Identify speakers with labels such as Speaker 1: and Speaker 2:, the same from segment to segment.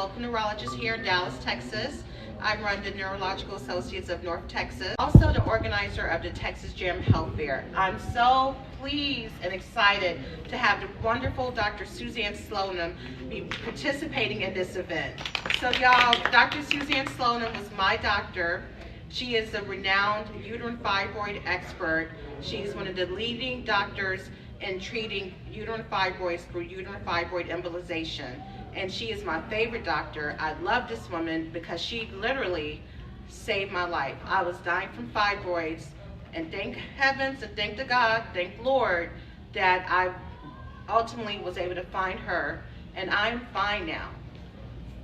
Speaker 1: local neurologist here in Dallas, Texas. I run the Neurological Associates of North Texas, also the organizer of the Texas Jam Health Fair. I'm so pleased and excited to have the wonderful Dr. Suzanne Slonim be participating in this event. So y'all, Dr. Suzanne Slonim was my doctor. She is a renowned uterine fibroid expert. She's one of the leading doctors in treating uterine fibroids through uterine fibroid embolization. And she is my favorite doctor. I love this woman because she literally saved my life. I was dying from fibroids, and thank heavens and thank to God, thank Lord, that I ultimately was able to find her, and I'm fine now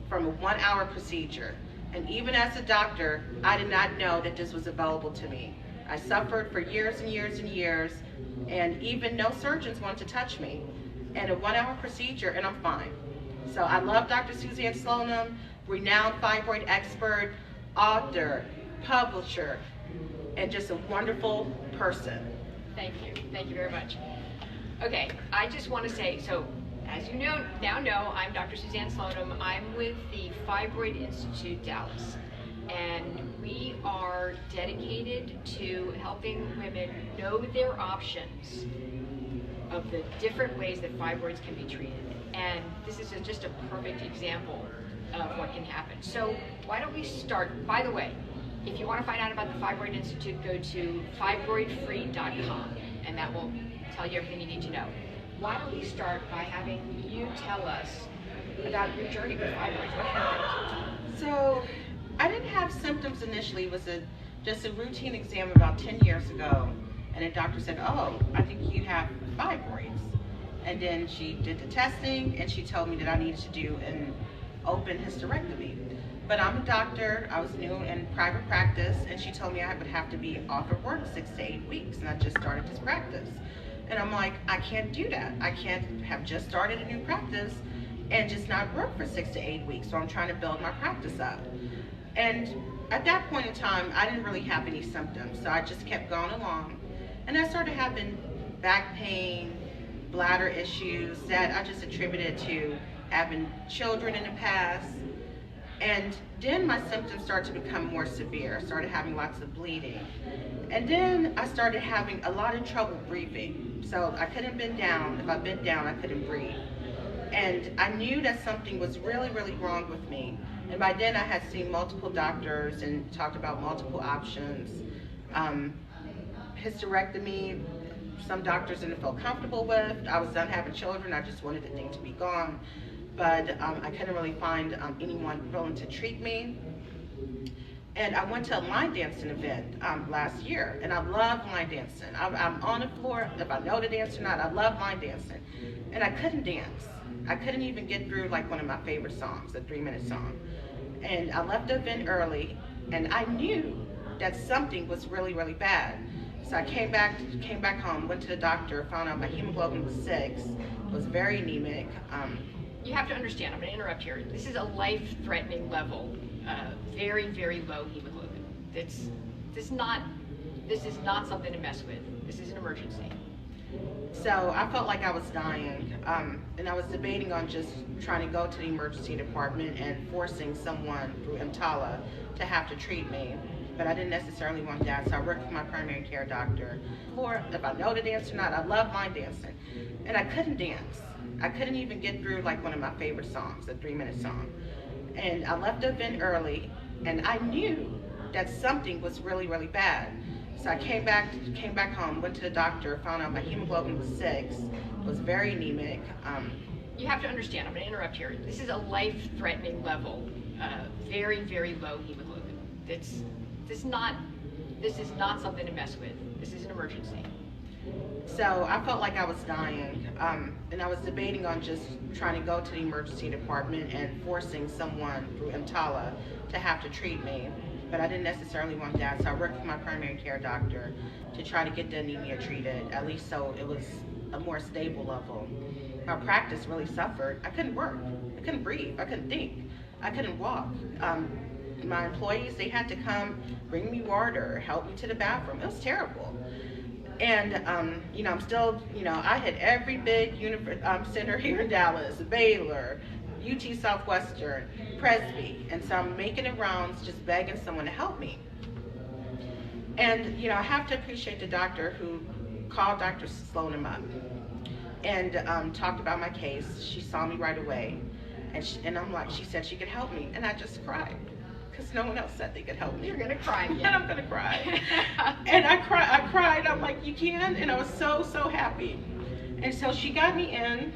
Speaker 1: from a 1-hour procedure. And even as a doctor, I did not know that this was available to me. I suffered for years and years and years, and even no surgeons wanted to touch me. And a 1-hour procedure, and I'm fine. So I love Dr. Suzanne Slonim, renowned fibroid expert, author, publisher, and just a wonderful person.
Speaker 2: Thank you very much. Okay, I just want to say, so as you now know, I'm Dr. Suzanne Slonim. I'm with the Fibroid Institute Dallas, and we are dedicated to helping women know their options of the different ways that fibroids can be treated. And this is just a perfect example of what can happen. So why don't we start, by the way, if you want to find out about the Fibroid Institute, go to fibroidfree.com, and that will tell you everything you need to know. Why don't we start by having you tell us about your journey with fibroids? What happened?
Speaker 1: So I didn't have symptoms initially. It was just a routine exam about 10 years ago, and the doctor said, oh, I think you have fibroids. And then she did the testing, and she told me that I needed to do an open hysterectomy. But I'm a doctor, I was new in private practice, and she told me I would have to be off of work 6 to 8 weeks, and I just started this practice. And I'm like, I can't do that. I can't have just started a new practice and just not work for 6 to 8 weeks. So I'm trying to build my practice up. And at that point in time, I didn't really have any symptoms, so I just kept going along. And I started having back pain, bladder issues that I just attributed to having children in the past. And then my symptoms started to become more severe. I started having lots of bleeding. And then I started having a lot of trouble breathing. So I couldn't bend down. If I bent down, I couldn't breathe. And I knew that something was really, really wrong with me. And by then I had seen multiple doctors and talked about multiple options. Hysterectomy, some doctors didn't feel comfortable with. I was done having children. I just wanted the thing to be gone. But I couldn't really find anyone willing to treat me. And I went to a line dancing event last year, and I love line dancing. I'm on the floor, if I know the dance or not, I love line dancing. And I couldn't dance. I couldn't even get through like one of my favorite songs, a 3-minute song. And I left the event early, and I knew that something was really, really bad. So I came back home, went to the doctor, found out my hemoglobin was 6, was very anemic.
Speaker 2: You have to understand, I'm going to interrupt here. This is a life-threatening level, very, very low hemoglobin. This is not something to mess with. This is an emergency.
Speaker 1: So I felt like I was dying, and I was debating on just trying to go to the emergency department and forcing someone through EMTALA to have to treat me. But I didn't necessarily want that, so I worked with my primary care doctor. Or if I know the dance or not, I love line dancing. And I couldn't dance. I couldn't even get through like one of my favorite songs, a 3-minute song. And I left the event early, and I knew that something was really, really bad. So I came back home, went to the doctor, found out my hemoglobin was 6, was very anemic.
Speaker 2: You have to understand, I'm going to interrupt here. This is a life-threatening level, very, very low hemoglobin. This is not something to mess with. This is an emergency.
Speaker 1: So I felt like I was dying, and I was debating on just trying to go to the emergency department and forcing someone through EMTALA to have to treat me. But I didn't necessarily want that, so I worked with my primary care doctor to try to get the anemia treated, at least so it was a more stable level. My practice really suffered. I couldn't work. I couldn't breathe. I couldn't think. I couldn't walk. My employees, they had to come bring me water, help me to the bathroom. It was terrible. And, I'm still, I had every big center here in Dallas, Baylor, UT Southwestern, Presby. And so I'm making the rounds, just begging someone to help me. And, you know, I have to appreciate the doctor who called Dr. Slonim up and talked about my case. She saw me right away. And I'm like, she said she could help me. And I just cried because no one else said they could help me.
Speaker 2: You're going to cry again.
Speaker 1: And I'm going to cry. And I cried. I'm like, you can? And I was so, so happy. And so she got me in.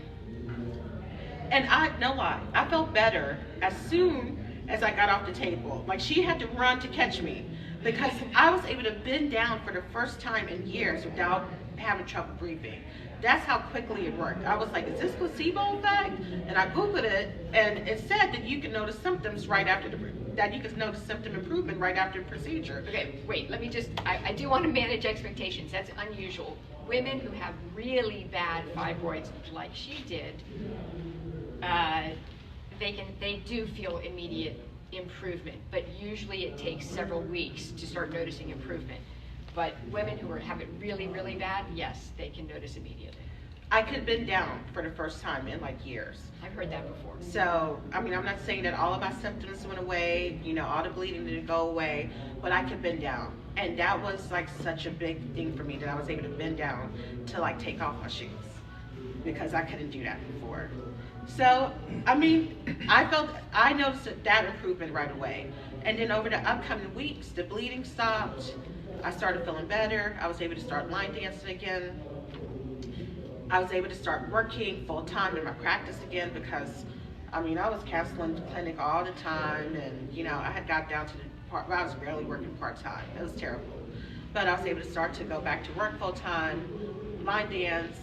Speaker 1: And no lie, I felt better as soon as I got off the table. Like, she had to run to catch me because I was able to bend down for the first time in years without having trouble breathing. That's how quickly it worked. I was like, is this placebo effect? And I Googled it, and it said that you can notice symptoms right after that you can notice symptom improvement right after the procedure.
Speaker 2: Okay, wait, let me just, I do want to manage expectations. That's unusual. Women who have really bad fibroids, like she did, they do feel immediate improvement, but usually it takes several weeks to start noticing improvement. But women who have it really, really bad, yes, they can notice immediately.
Speaker 1: I could bend down for the first time in like years.
Speaker 2: I've heard that before.
Speaker 1: So, I mean, I'm not saying that all of my symptoms went away, you know, all the bleeding didn't go away, but I could bend down. And that was like such a big thing for me that I was able to bend down to like take off my shoes because I couldn't do that before. So, I mean, I noticed that improvement right away. And then over the upcoming weeks, the bleeding stopped. I started feeling better. I was able to start line dancing again. I was able to start working full time in my practice again because, I mean, I was canceling the clinic all the time, and you know, I had got down to the part where I was barely working part time. It was terrible. But I was able to start to go back to work full time, line dance,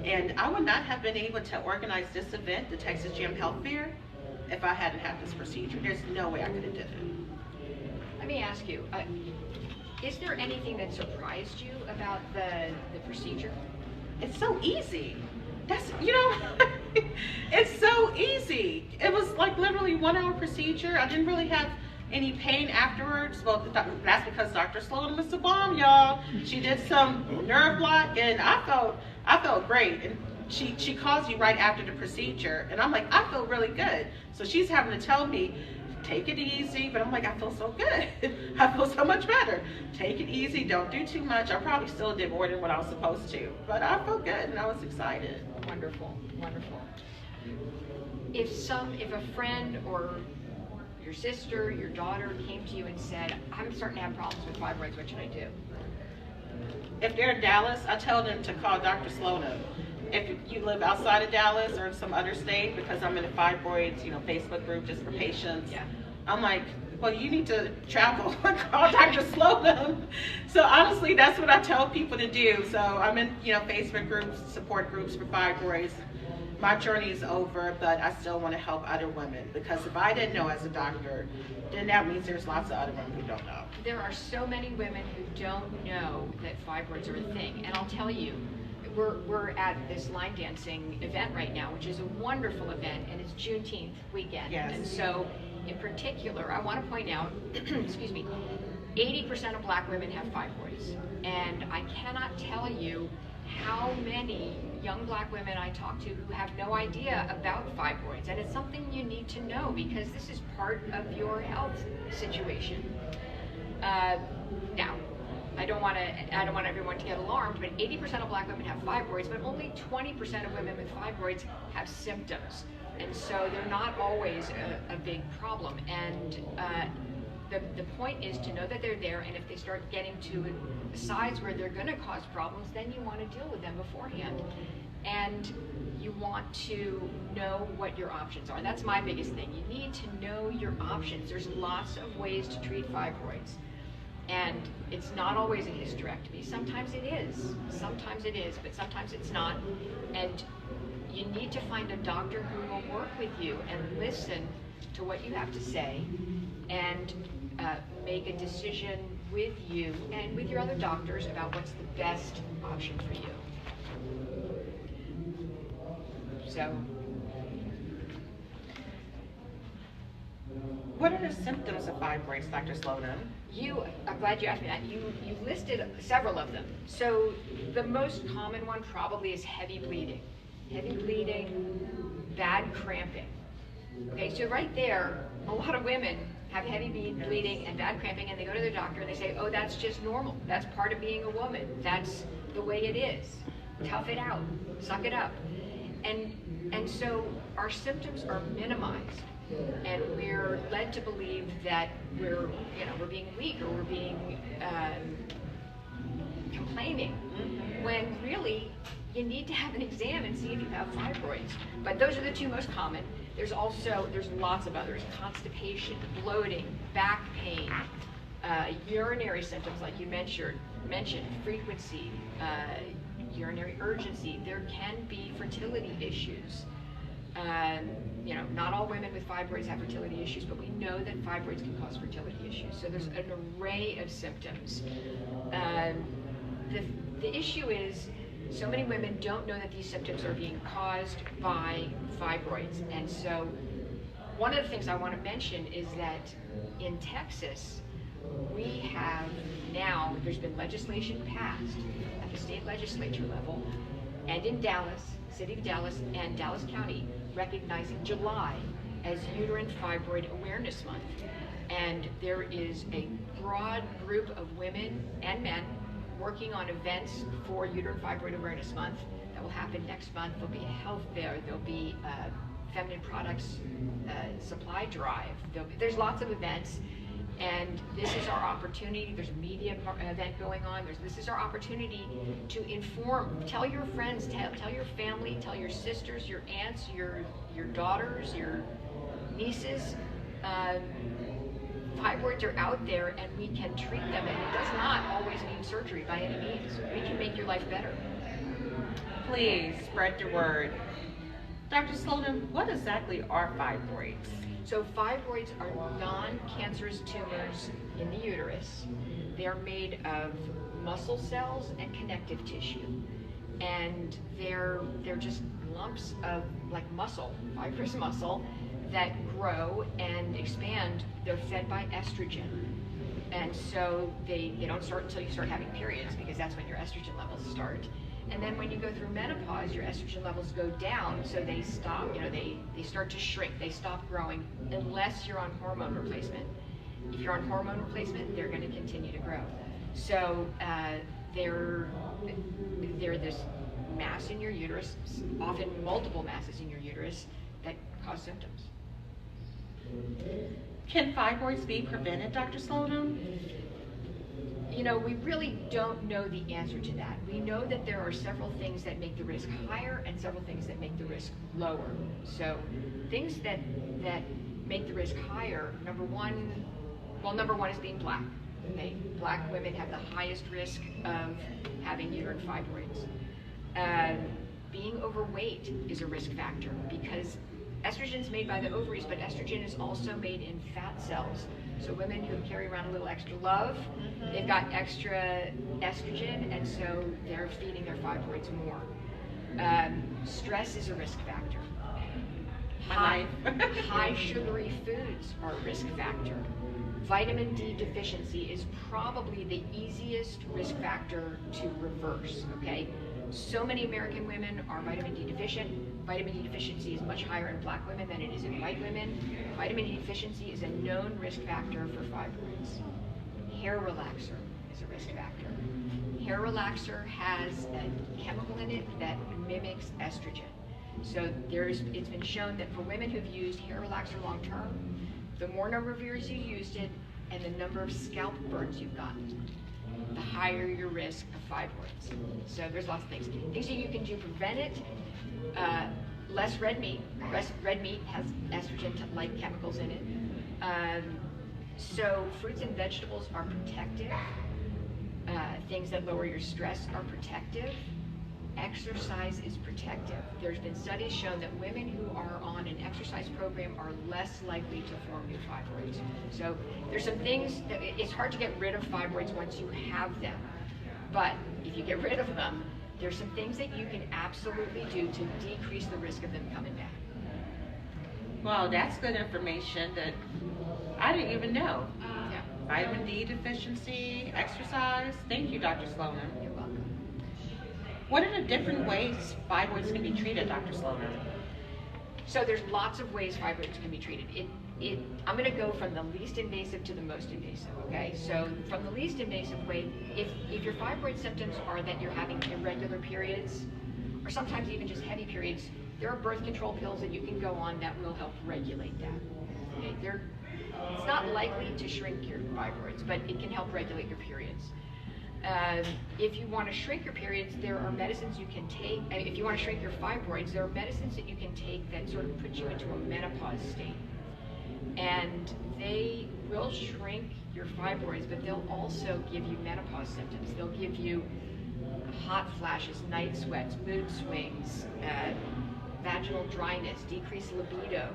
Speaker 1: and I would not have been able to organize this event, the Texas Gym Health Fair, if I hadn't had this procedure. There's no way I could have did it.
Speaker 2: Let me ask you, is there anything that surprised you about the procedure?
Speaker 1: It's so easy. That's, you know, it's so easy. It was like literally 1 hour procedure. I didn't really have any pain afterwards. Well, that's because Dr. Slonim was the bomb, y'all. She did some nerve block, and I felt great. And she calls you right after the procedure, and I'm like, I feel really good. So she's having to tell me, take it easy, but I'm like, I feel so good. I feel so much better. Take it easy, don't do too much. I probably still did more than what I was supposed to, but I felt good and I was excited.
Speaker 2: Wonderful, wonderful. If a friend or your sister, your daughter came to you and said, I'm starting to have problems with fibroids, what should I do?
Speaker 1: If they're in Dallas, I tell them to call Dr. Slonim. If you live outside of Dallas or in some other state, because I'm in a fibroids, you know, Facebook group just for patients,
Speaker 2: yeah.
Speaker 1: I'm like, well, you need to travel and call Dr. Slonim. So honestly, that's what I tell people to do. So I'm in, you know, Facebook groups, support groups for fibroids. My journey is over, but I still want to help other women, because if I didn't know as a doctor, then that means there's lots of other women who don't know.
Speaker 2: There are so many women who don't know that fibroids are a thing, and I'll tell you, we're at this line dancing event right now, which is a wonderful event, and it's Juneteenth weekend.
Speaker 1: Yes.
Speaker 2: And so, in particular, I want to point out, excuse me, 80% of black women have fibroids, and I cannot tell you how many young black women I talk to who have no idea about fibroids, and it's something you need to know because this is part of your health situation. Now, I don't want everyone to get alarmed, but 80% of black women have fibroids, but only 20% of women with fibroids have symptoms, and so they're not always a big problem. And the point is to know that they're there, and if they start getting to a size where they're going to cause problems, then you want to deal with them beforehand. And you want to know what your options are. That's my biggest thing. You need to know your options. There's lots of ways to treat fibroids. And it's not always a hysterectomy. Sometimes it is, but sometimes it's not. And you need to find a doctor who will work with you and listen to what you have to say and make a decision with you and with your other doctors about what's the best option for you. So,
Speaker 1: what are the symptoms of fibroids, Dr. Slonim?
Speaker 2: I'm glad you asked me that. You listed several of them. So the most common one probably is heavy bleeding, bad cramping, Okay, so right there, a lot of women have heavy bleeding and bad cramping, and they go to their doctor and they say, oh, that's just normal. That's part of being a woman. That's the way it is. Tough it out. Suck it up. And so our symptoms are minimized, and we're led to believe that we're being weak, or we're being complaining, when really you need to have an exam and see if you have fibroids. But those are the two most common. There's lots of others: constipation, bloating, back pain, urinary symptoms like you mentioned, frequency, urinary urgency. There can be fertility issues. Not all women with fibroids have fertility issues, but we know that fibroids can cause fertility issues. So there's an array of symptoms. The issue is, so many women don't know that these symptoms are being caused by fibroids. And so one of the things I want to mention is that in Texas, we have now, there's been legislation passed at the state legislature level, and in Dallas, City of Dallas and Dallas County, recognizing July as Uterine Fibroid Awareness Month. And there is a broad group of women and men working on events for Uterine Fibroid Awareness Month that will happen next month. There'll be a health fair, there'll be a feminine products supply drive. There's lots of events, and this is our opportunity. There's a media event going on. This is our opportunity to inform. Tell your friends, tell your family, tell your sisters, your aunts, your daughters, your nieces. Fibroids are out there, and we can treat them, and it does not always mean surgery by any means. We can make your life better.
Speaker 1: Please spread the word. Dr. Slonim, what exactly are fibroids?
Speaker 2: So fibroids are non-cancerous tumors in the uterus. They are made of muscle cells and connective tissue, and they're just lumps of like muscle, fibrous muscle, that grow and expand. They're fed by estrogen, and so they don't start until you start having periods, because that's when your estrogen levels start. And then when you go through menopause, your estrogen levels go down, so they stop. They start to shrink. They stop growing unless you're on hormone replacement. If you're on hormone replacement, they're going to continue to grow. So they're this mass in your uterus, often multiple masses in your uterus, that cause symptoms.
Speaker 1: Can fibroids be prevented, Dr. Slonim?
Speaker 2: We really don't know the answer to that. We know that there are several things that make the risk higher and several things that make the risk lower. So things that make the risk higher, number one is being Black. Okay? Black women have the highest risk of having uterine fibroids. Being overweight is a risk factor, because estrogen is made by the ovaries, but estrogen is also made in fat cells. So women who carry around a little extra love, they've got extra estrogen, and so they're feeding their fibroids more. Stress is a risk factor. High sugary foods are a risk factor. Vitamin D deficiency is probably the easiest risk factor to reverse, okay? So many American women are vitamin D deficient. Vitamin D deficiency is much higher in Black women than it is in white women. Vitamin D deficiency is a known risk factor for fibroids. Hair relaxer is a risk factor. Hair relaxer has a chemical in it that mimics estrogen. So it's been shown that for women who've used hair relaxer long term, the more number of years you used it and the number of scalp burns you've gotten, the higher your risk of fibroids. So there's lots of things. Things that you can do to prevent it. Less red meat. Red meat has estrogen-like chemicals in it. So fruits and vegetables are protective. Things that lower your stress are protective. Exercise is protective. There's been studies shown that women who are on an exercise program are less likely to form new fibroids. So there's some things that it's hard to get rid of fibroids once you have them. But if you get rid of them, there's some things that you can absolutely do to decrease the risk of them coming back.
Speaker 1: Well, that's good information that I didn't even know.
Speaker 2: Yeah.
Speaker 1: Vitamin D deficiency, exercise. Thank you, Dr. Slonim.
Speaker 2: You're welcome.
Speaker 1: What are the different ways fibroids can be treated, Dr. Slonim?
Speaker 2: So there's lots of ways fibroids can be treated. I'm going to go from the least invasive to the most invasive, okay? So from the least invasive way, if your fibroid symptoms are that you're having irregular periods, or sometimes even just heavy periods, there are birth control pills that you can go on that will help regulate that. Okay? It's not likely to shrink your fibroids, but it can help regulate your periods. If you want to shrink your periods, there are medicines you can take. If you want to shrink your fibroids, there are medicines that you can take that sort of put you into a menopause state. And they will shrink your fibroids, but they'll also give you menopause symptoms. They'll give you hot flashes, night sweats, mood swings, vaginal dryness, decreased libido.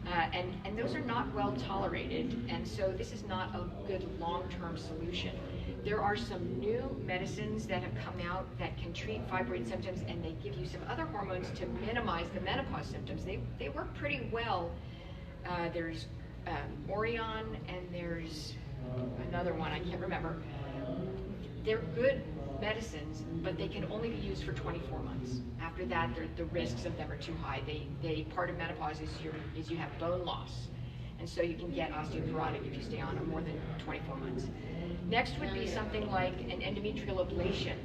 Speaker 2: And those are not well tolerated, and so this is not a good long-term solution. There are some new medicines that have come out that can treat fibroid symptoms, and they give you some other hormones to minimize the menopause symptoms. They work pretty well. There's Orion, and there's another one, I can't remember. They're good medicines, but they can only be used for 24 months. After that, the risks of them are too high. Part of menopause is you have bone loss, and so you can get osteoporotic if you stay on it more than 24 months. Next would be something like an endometrial ablation.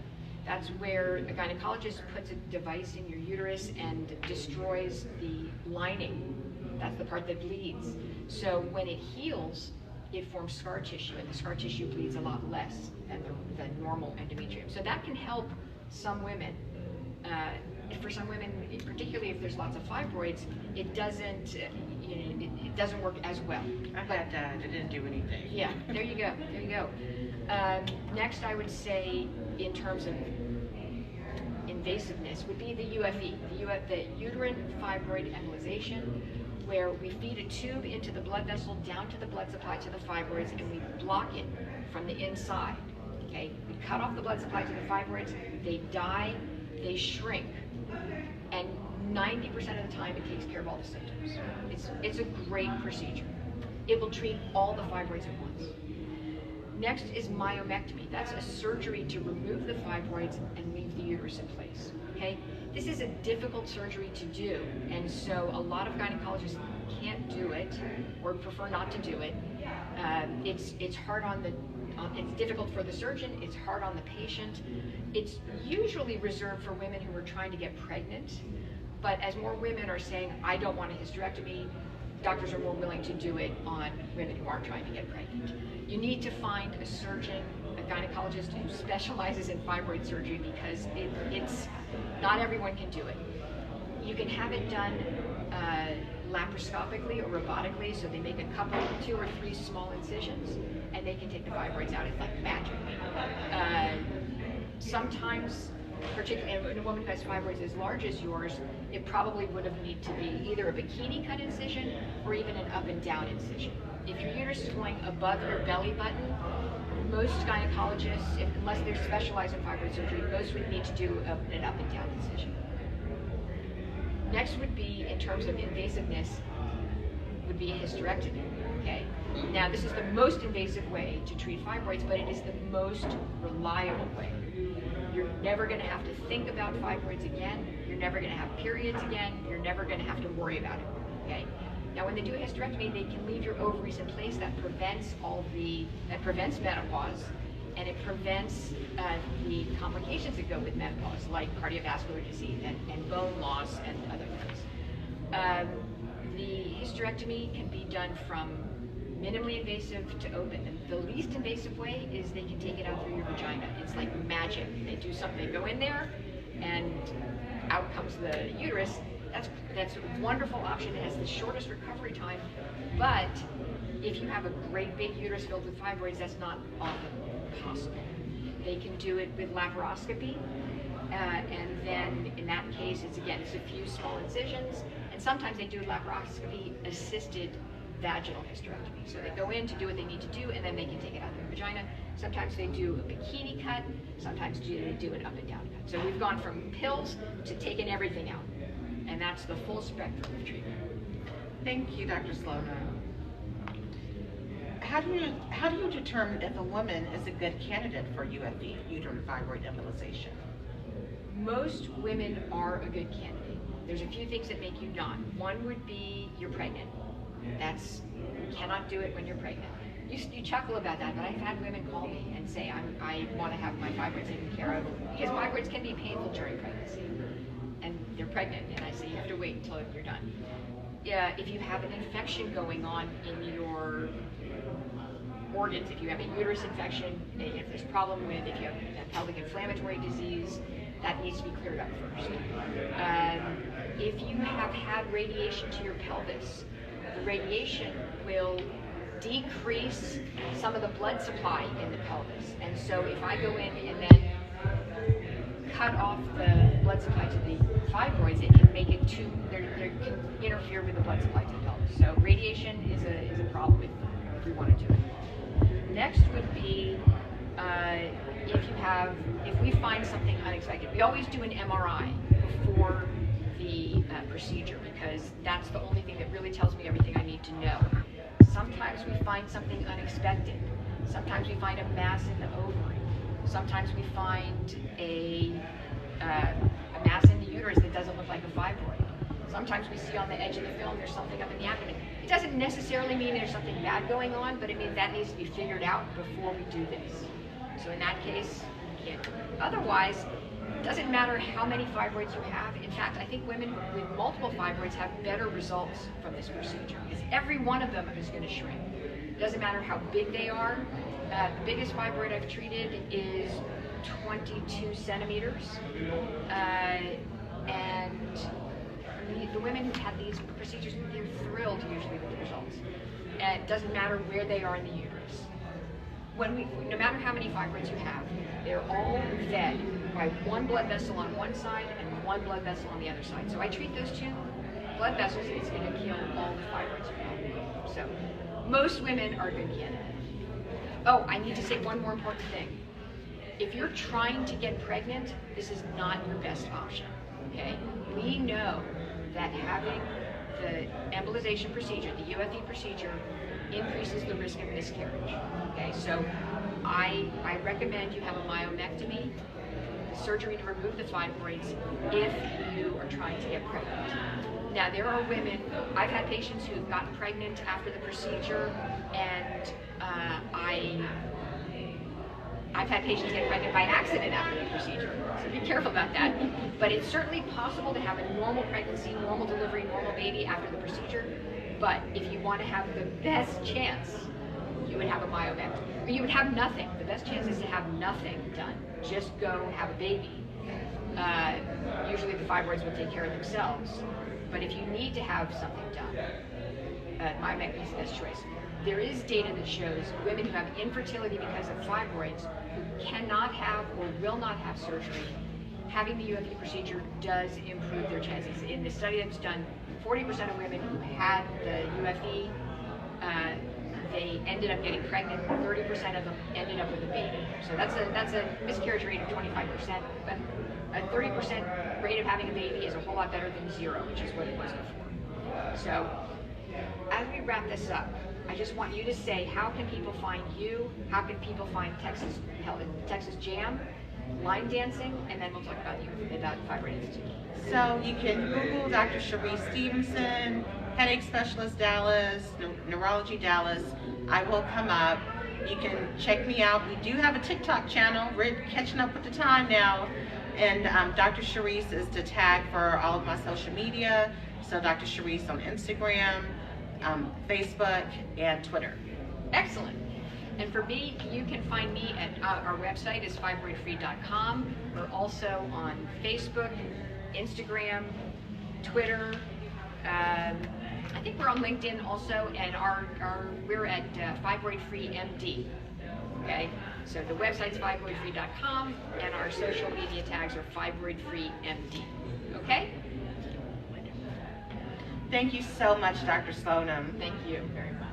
Speaker 2: That's where a gynecologist puts a device in your uterus and destroys the lining. That's the part that bleeds. So when it heals, it forms scar tissue, and the scar tissue bleeds a lot less than the normal endometrium. So that can help some women. For some women, particularly if there's lots of fibroids, it doesn't work as well.
Speaker 1: I had that. It didn't do anything.
Speaker 2: Yeah, there you go. There you go. Next, I would say, in terms of invasiveness, would be the UFE, the uterine fibroid embolization, where we feed a tube into the blood vessel down to the blood supply to the fibroids, and we block it from the inside. Okay, we cut off the blood supply to the fibroids. They die, they shrink, and 90% of the time it takes care of all the symptoms. It's a great procedure. It will treat all the fibroids at once. Next is myomectomy. That's a surgery to remove the fibroids and leave the uterus in place. Okay, this is a difficult surgery to do, and so a lot of gynecologists can't do it or prefer not to do it. It's hard on the. It's difficult for the surgeon, it's hard on the patient. It's usually reserved for women who are trying to get pregnant, but as more women are saying, I don't want a hysterectomy, doctors are more willing to do it on women who aren't trying to get pregnant. You need to find a surgeon, a gynecologist who specializes in fibroid surgery, because it's not everyone can do it. You can have it done laparoscopically or robotically, so they make a couple, 2 or 3 small incisions, and they can take the fibroids out. It's like magic. Sometimes, particularly in a woman who has fibroids as large as yours, it probably would have need to be either a bikini cut incision or even an up and down incision. If your uterus is going above your belly button, most gynecologists, unless they're specialized in fibroid surgery, most would need to do an up and down incision. Next would be, in terms of invasiveness, would be a hysterectomy, okay? Now, this is the most invasive way to treat fibroids, but it is the most reliable way. You're never gonna have to think about fibroids again, you're never gonna have periods again, you're never gonna have to worry about it, okay? Now, when they do a hysterectomy, they can leave your ovaries in place. That prevents menopause, and it prevents the complications that go with menopause, like cardiovascular disease and bone loss and other things. The hysterectomy can be done from minimally invasive to open. And the least invasive way is they can take it out through your vagina. It's like magic. They do something, they go in there, and out comes the uterus. That's a wonderful option. It has the shortest recovery time, but if you have a great big uterus filled with fibroids, that's not often possible. They can do it with laparoscopy, and then in that case, it's a few small incisions, and sometimes they do laparoscopy-assisted vaginal hysterectomy. So they go in to do what they need to do, and then they can take it out of their vagina. Sometimes they do a bikini cut, sometimes they do an up and down cut. So we've gone from pills to taking everything out. And that's the full spectrum of treatment.
Speaker 1: Thank you, Dr. Slonim. How do you determine if a woman is a good candidate for UFE, uterine fibroid embolization?
Speaker 2: Most women are a good candidate. There's a few things that make you not. One would be you're pregnant. That's, you cannot do it when you're pregnant. You chuckle about that, but I've had women call me and say, I want to have my fibroids taken care of, because fibroids can be painful during pregnancy, and they're pregnant, and I say you have to wait until you're done. Yeah, if you have an infection going on in your organs, if you have a uterus infection, if there's a problem with, if you have a pelvic inflammatory disease, that needs to be cleared up first. If you have had radiation to your pelvis, the radiation will decrease some of the blood supply in the pelvis. And so if I go in and then cut off the blood supply to the fibroids, it can make it too, they can interfere with the blood supply to the pelvis. So radiation is a problem if we want to do it. Next would be if we find something unexpected. We always do an MRI before the procedure, because that's the only thing that really tells me everything I need to know. Sometimes we find something unexpected. Sometimes we find a mass in the ovary. Sometimes we find a mass in the uterus that doesn't look like a fibroid. Sometimes we see on the edge of the film there's something up in the abdomen. It doesn't necessarily mean there's something bad going on, but it means that needs to be figured out before we do this. So in that case, we can't do it. Otherwise, it doesn't matter how many fibroids you have. In fact, I think women with multiple fibroids have better results from this procedure, because every one of them is going to shrink. It doesn't matter how big they are. The biggest fibroid I've treated is 22 centimeters. And the women who've had these procedures, they're thrilled usually with the results. And it doesn't matter where they are in the uterus. No matter how many fibroids you have, they're all fed by one blood vessel on one side and one blood vessel on the other side. So I treat those two blood vessels, it's going to kill all the fibroids you have. So most women are good candidates. Oh, I need to say one more important thing. If you're trying to get pregnant, this is not your best option, okay? We know that having the embolization procedure, the UFE procedure, increases the risk of miscarriage, okay? So I recommend you have a myomectomy, surgery to remove the fibroids, if you are trying to get pregnant. Now, there are women, I've had patients who've gotten pregnant after the procedure, and I've had patients get pregnant by accident after the procedure, so be careful about that. But it's certainly possible to have a normal pregnancy, normal delivery, normal baby after the procedure. But if you want to have the best chance, you would have a myomectomy. Or you would have nothing. The best chance is to have nothing done. Just go have a baby. Usually the fibroids will take care of themselves. But if you need to have something done, myomectomy is the best choice. There is data that shows women who have infertility because of fibroids who cannot have or will not have surgery, having the UFE procedure does improve their chances. In the study that's done, 40% of women who had the UFE, they ended up getting pregnant. 30% of them ended up with a baby. So that's a miscarriage rate of 25%. But a 30% rate of having a baby is a whole lot better than 0, which is what it was before. So as we wrap this up, I just want you to say, how can people find you? How can people find Texas Jam, line dancing, and then we'll talk about Fibroid Institute.
Speaker 1: So you can Google Dr. Stephenson, headache specialist Dallas, neurology Dallas. I will come up. You can check me out. We do have a TikTok channel. We're catching up with the time now. And Dr. Sharice is the tag for all of my social media. So Dr. Sharice on Instagram, Facebook, and Twitter.
Speaker 2: Excellent. And for me, you can find me at our website is fibroidfree.com. We're also on Facebook, Instagram, Twitter. I think we're on LinkedIn also, and we're at Fibroid Free MD. Okay, so the website's fibroidfree.com, and our social media tags are Fibroid Free MD. Okay.
Speaker 1: Thank you so much, Dr. Slonim.
Speaker 2: Thank you very much.